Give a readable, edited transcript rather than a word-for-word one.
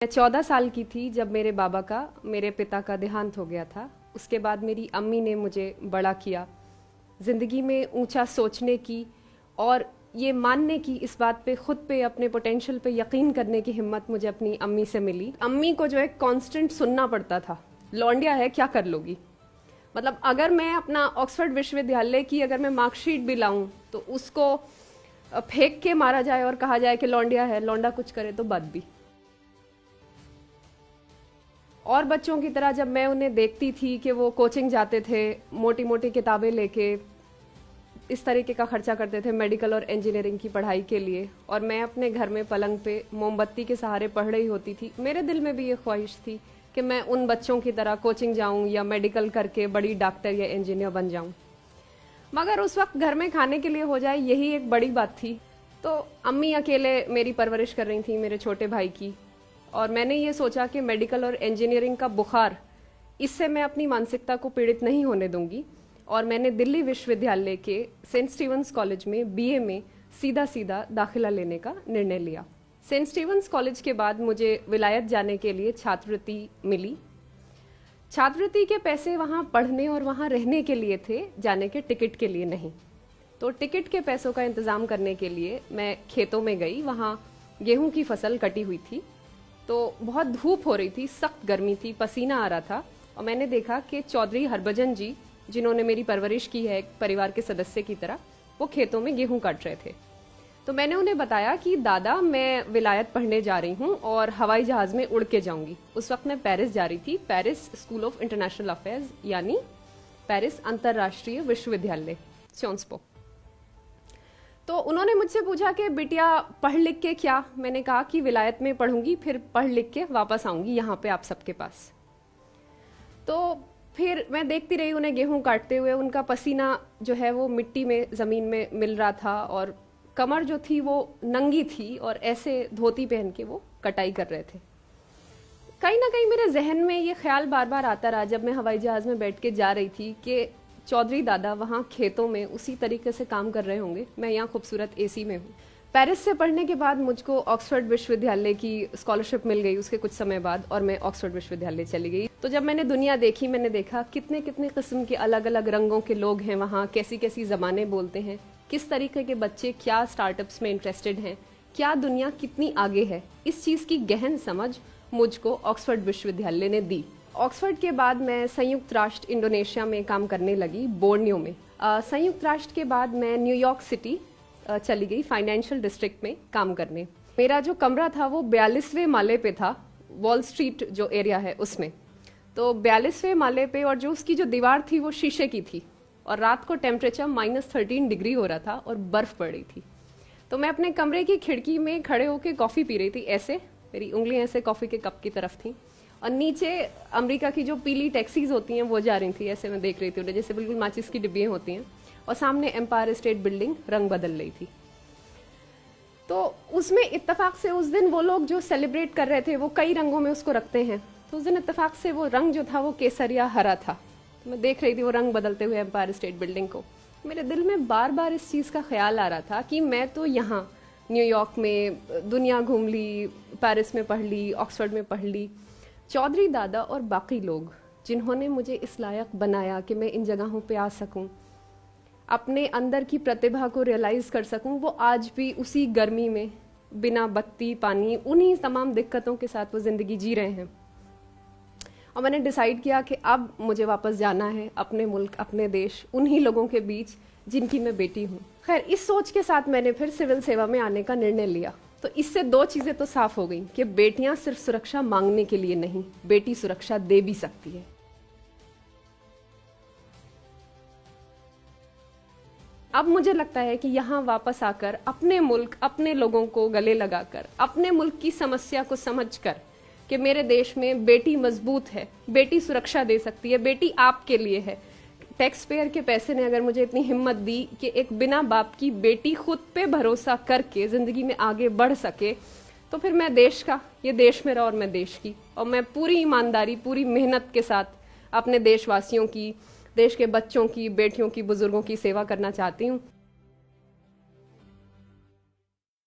मैं 14 साल की थी जब मेरे पिता का देहांत हो गया था। उसके बाद मेरी अम्मी ने मुझे बड़ा किया, ज़िंदगी में ऊंचा सोचने की और ये मानने की, इस बात पे खुद पे अपने पोटेंशियल पे यकीन करने की हिम्मत मुझे अपनी अम्मी से मिली। अम्मी को जो है कांस्टेंट सुनना पड़ता था, लौंडिया है क्या कर लोगी। मतलब अगर मैं अपना ऑक्सफोर्ड विश्वविद्यालय की अगर मैं मार्कशीट भी लाऊं तो उसको फेंक के मारा जाए और कहा जाए कि लौंडिया है, लौंडा कुछ करे तो बात भी। और बच्चों की तरह जब मैं उन्हें देखती थी कि वो कोचिंग जाते थे, मोटी मोटी किताबें लेके इस तरीके का खर्चा करते थे मेडिकल और इंजीनियरिंग की पढ़ाई के लिए, और मैं अपने घर में पलंग पे मोमबत्ती के सहारे पढ़ रही होती थी, मेरे दिल में भी ये ख्वाहिश थी कि मैं उन बच्चों की तरह कोचिंग जाऊं या मेडिकल करके बड़ी डॉक्टर या इंजीनियर बन जाऊं। मगर उस वक्त घर में खाने के लिए हो जाए यही एक बड़ी बात थी। तो अम्मी अकेले मेरी परवरिश कर रही थी मेरे छोटे भाई की, और मैंने ये सोचा कि मेडिकल और इंजीनियरिंग का बुखार, इससे मैं अपनी मानसिकता को पीड़ित नहीं होने दूंगी। और मैंने दिल्ली विश्वविद्यालय के सेंट स्टीवंस कॉलेज में बीए में सीधा सीधा दाखिला लेने का निर्णय लिया। सेंट स्टीवंस कॉलेज के बाद मुझे विलायत जाने के लिए छात्रवृत्ति मिली। छात्रवृत्ति के पैसे वहाँ पढ़ने और वहाँ रहने के लिए थे, जाने के टिकट के लिए नहीं। तो टिकट के पैसों का इंतजाम करने के लिए मैं खेतों में गई। वहाँ गेहूं की फसल कटी हुई थी, तो बहुत धूप हो रही थी, सख्त गर्मी थी, पसीना आ रहा था, और मैंने देखा कि चौधरी हरभजन जी, जिन्होंने मेरी परवरिश की है एक परिवार के सदस्य की तरह, वो खेतों में गेहूं काट रहे थे। तो मैंने उन्हें बताया कि दादा, मैं विलायत पढ़ने जा रही हूँ और हवाई जहाज में उड़ के जाऊंगी। उस वक्त मैं पेरिस जा रही थी, Paris school of international affairs, यानी पेरिस अंतर्राष्ट्रीय विश्वविद्यालय, सियोंस पो। तो उन्होंने मुझसे पूछा कि बिटिया पढ़ लिख के क्या। मैंने कहा कि विलायत में पढ़ूंगी, फिर पढ़ लिख के वापस आऊंगी यहाँ पे आप सबके पास। तो फिर मैं देखती रही उन्हें गेहूं काटते हुए। उनका पसीना जो है वो मिट्टी में, जमीन में मिल रहा था, और कमर जो थी वो नंगी थी, और ऐसे धोती पहन के वो कटाई कर रहे थे। कहीं ना कहीं मेरे जहन में ये ख्याल बार बार आता रहा जब मैं हवाई जहाज में बैठ के जा रही थी कि चौधरी दादा वहाँ खेतों में उसी तरीके से काम कर रहे होंगे, मैं यहाँ खूबसूरत एसी में हूँ। पेरिस से पढ़ने के बाद मुझको ऑक्सफोर्ड विश्वविद्यालय की स्कॉलरशिप मिल गई उसके कुछ समय बाद, और मैं ऑक्सफोर्ड विश्वविद्यालय चली गई। तो जब मैंने दुनिया देखी, मैंने देखा कितने कितने किस्म के अलग अलग रंगों के लोग हैं वहाँ, कैसी कैसी ज़बानें बोलते हैं, किस तरीके के बच्चे क्या स्टार्टअप्स में इंटरेस्टेड हैं, क्या दुनिया कितनी आगे है। इस चीज़ की गहन समझ मुझको ऑक्सफोर्ड विश्वविद्यालय ने दी। ऑक्सफोर्ड के बाद मैं संयुक्त राष्ट्र इंडोनेशिया में काम करने लगी, बोर्नियो में। संयुक्त राष्ट्र के बाद मैं न्यूयॉर्क सिटी चली गई, फाइनेंशियल डिस्ट्रिक्ट में काम करने। मेरा जो कमरा था वो 42वें माले पे था, वॉल स्ट्रीट जो एरिया है उसमें। तो 42वें माले पे, और जो उसकी जो दीवार थी वो शीशे की थी, और रात को टेम्परेचर -13 डिग्री हो रहा था और बर्फ पड़ रही थी। तो मैं अपने कमरे की खिड़की में खड़े होकर कॉफ़ी पी रही थी, ऐसे मेरी उंगलियां ऐसे कॉफ़ी के कप की तरफ थी, और नीचे अमेरिका की जो पीली टैक्सीज होती हैं वो जा रही थी, ऐसे मैं देख रही थी उन्हें, जैसे बिल्कुल माचिस की डिब्बियाँ होती हैं, और सामने एम्पायर स्टेट बिल्डिंग रंग बदल रही थी। तो उसमें इत्तेफाक से उस दिन वो लोग जो सेलिब्रेट कर रहे थे वो कई रंगों में उसको रखते हैं, तो उस दिन इत्तेफाक से वो रंग जो था वो केसरिया हरा था। तो मैं देख रही थी वो रंग बदलते हुए एम्पायर स्टेट बिल्डिंग को। मेरे दिल में बार बार इस चीज़ का ख्याल आ रहा था कि मैं तो यहाँ न्यूयॉर्क में दुनिया घूम ली, पेरिस में पढ़ ली, ऑक्सफोर्ड में पढ़ ली। चौधरी दादा और बाकी लोग जिन्होंने मुझे इस लायक बनाया कि मैं इन जगहों पे आ सकूं, अपने अंदर की प्रतिभा को रियलाइज कर सकूं, वो आज भी उसी गर्मी में बिना बत्ती पानी, उन्हीं तमाम दिक्कतों के साथ वो जिंदगी जी रहे हैं। और मैंने डिसाइड किया कि अब मुझे वापस जाना है अपने मुल्क, अपने देश, उन्हीं लोगों के बीच जिनकी मैं बेटी हूँ। खैर, इस सोच के साथ मैंने फिर सिविल सेवा में आने का निर्णय लिया। तो इससे दो चीजें तो साफ हो गई कि बेटियां सिर्फ सुरक्षा मांगने के लिए नहीं, बेटी सुरक्षा दे भी सकती है। अब मुझे लगता है कि यहाँ वापस आकर अपने मुल्क, अपने लोगों को गले लगाकर, अपने मुल्क की समस्या को समझकर कि मेरे देश में बेटी मजबूत है, बेटी सुरक्षा दे सकती है, बेटी आपके लिए है। टैक्स पेयर के पैसे ने अगर मुझे इतनी हिम्मत दी कि एक बिना बाप की बेटी खुद पे भरोसा करके जिंदगी में आगे बढ़ सके, तो फिर मैं देश का, ये देश मेरा और मैं देश की, और मैं पूरी ईमानदारी, पूरी मेहनत के साथ अपने देशवासियों की, देश के बच्चों की, बेटियों की, बुजुर्गों की सेवा करना चाहती हूँ।